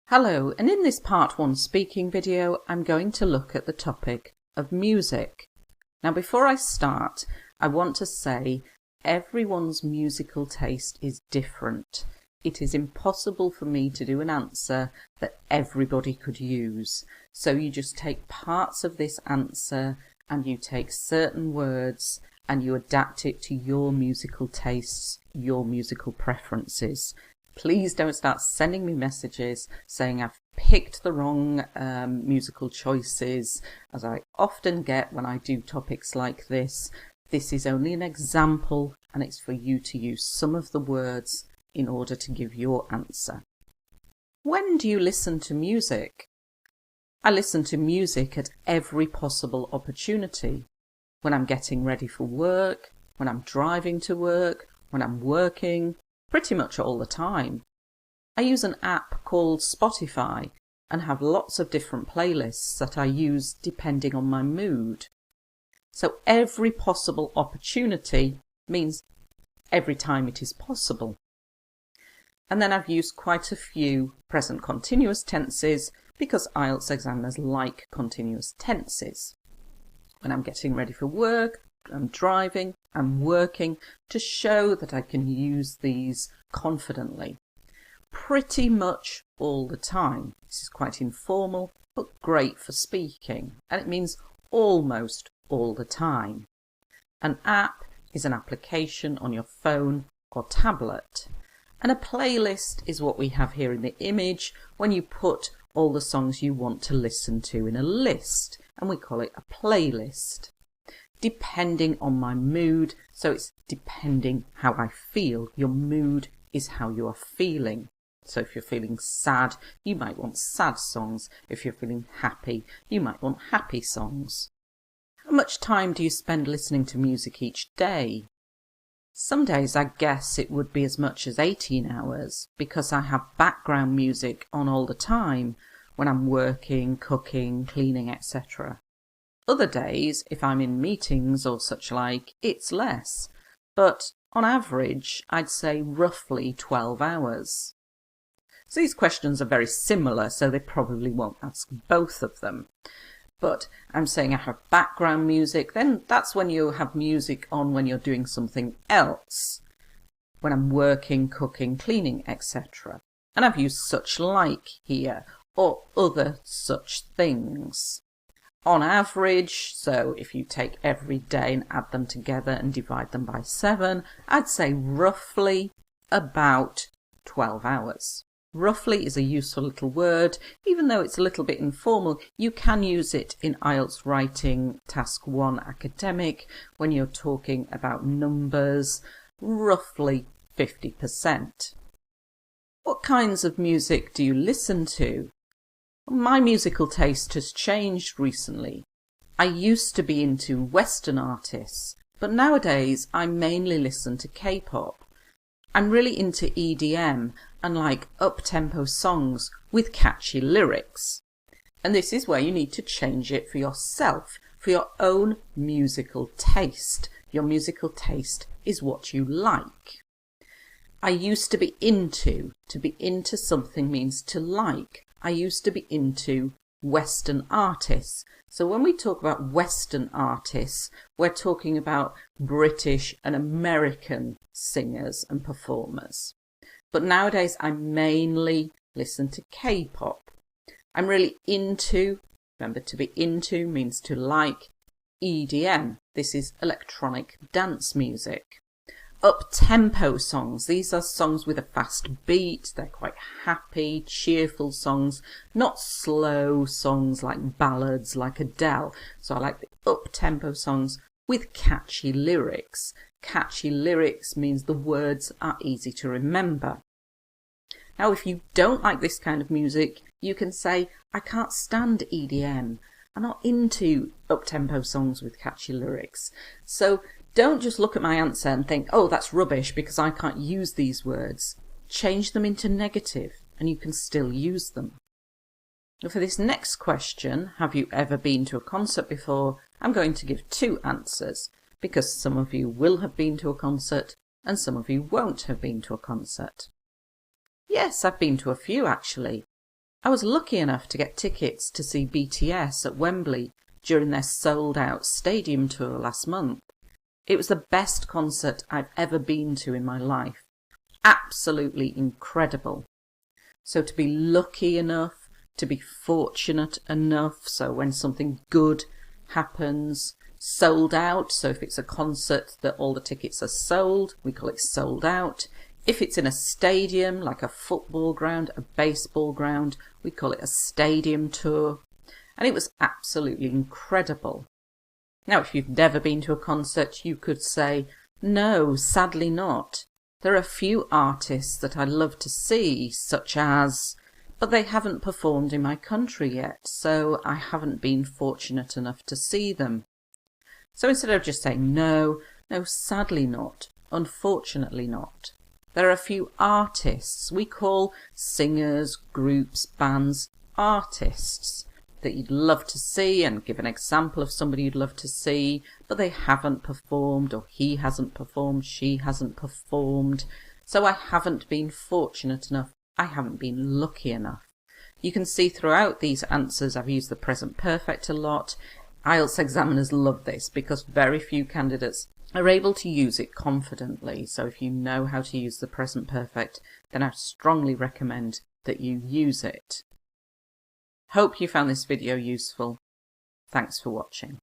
Hello, and in this part 1 speaking video I'm going to look at the topic of music. Now before I start, I want to say everyone's musical taste is different. It is impossible for me to do an answer that everybody could use. So you just take parts of this answer and you take certain words and you adapt it to your musical tastes, your musical preferences. Please don't start sending me messages saying I've picked the wrong musical choices, as I often get when I do topics like this. This is only an example and it's for you to use some of the words in order to give your answer. When do you listen to music? I listen to music at every possible opportunity. When I'm getting ready for work, when I'm driving to work, when I'm working, pretty much all the time. I use an app called Spotify and have lots of different playlists that I use depending on my mood. So every possible opportunity means every time it is possible. And then I've used quite a few present continuous tenses because IELTS examiners like continuous tenses. When I'm getting ready for work, I'm driving, I'm working, to show that I can use these confidently. Pretty much all the time. This is quite informal, but great for speaking, and it means almost all the time. An app is an application on your phone or tablet, and a playlist is what we have here in the image when you put all the songs you want to listen to in a list, and we call it a playlist. Depending on my mood, so it's depending how I feel. Your mood is how you are feeling. So if you're feeling sad, you might want sad songs. If you're feeling happy, you might want happy songs. How much time do you spend listening to music each day? Some days I guess it would be as much as 18 hours because I have background music on all the time when I'm working, cooking, cleaning, etc. Other days, if I'm in meetings or such like, it's less, but on average, I'd say roughly 12 hours. So these questions are very similar, so they probably won't ask both of them. But I'm saying I have background music, then that's when you have music on when you're doing something else, when I'm working, cooking, cleaning, etc. And I've used such like here, or other such things. On average, so if you take every day and add them together and divide them by 7, I'd say roughly about 12 hours. Roughly is a useful little word. Even though it's a little bit informal, you can use it in IELTS writing task 1 academic when you're talking about numbers, roughly 50%. What kinds of music do you listen to? My musical taste has changed recently. I used to be into Western artists, but nowadays I mainly listen to K-pop. I'm really into EDM and like up-tempo songs with catchy lyrics. And this is where you need to change it for yourself, for your own musical taste. Your musical taste is what you like. I used to be into. To be into something means to like. I used to be into Western artists. So when we talk about Western artists, we're talking about British and American singers and performers. But nowadays I mainly listen to K-pop. I'm really into, remember to be into means to like, EDM. This is electronic dance music. Up-tempo songs. These are songs with a fast beat. They're quite happy, cheerful songs, not slow songs like ballads like Adele. So I like the up-tempo songs with catchy lyrics. Catchy lyrics means the words are easy to remember. Now, if you don't like this kind of music, you can say, I can't stand EDM. I'm not into up-tempo songs with catchy lyrics. So don't just look at my answer and think, oh, that's rubbish because I can't use these words. Change them into negative and you can still use them. Now for this next question, have you ever been to a concert before? I'm going to give 2 answers because some of you will have been to a concert and some of you won't have been to a concert. Yes, I've been to a few actually. I was lucky enough to get tickets to see BTS at Wembley during their sold-out stadium tour last month. It was the best concert I've ever been to in my life. Absolutely incredible. So to be lucky enough, to be fortunate enough, so when something good happens, sold out, so if it's a concert that all the tickets are sold, we call it sold out. If it's in a stadium, like a football ground, a baseball ground, we call it a stadium tour. And it was absolutely incredible. Now, if you've never been to a concert, you could say, no, sadly not. There are a few artists that I love to see, such as, but they haven't performed in my country yet, so I haven't been fortunate enough to see them. So instead of just saying no, sadly not, unfortunately not. There are a few artists. We call singers, groups, bands, artists that you'd love to see, and give an example of somebody you'd love to see, but they haven't performed, or he hasn't performed, she hasn't performed. So I haven't been fortunate enough. I haven't been lucky enough. You can see throughout these answers I've used the present perfect a lot. IELTS examiners love this because very few candidates are able to use it confidently. So if you know how to use the present perfect, then I strongly recommend that you use it. Hope you found this video useful. Thanks for watching.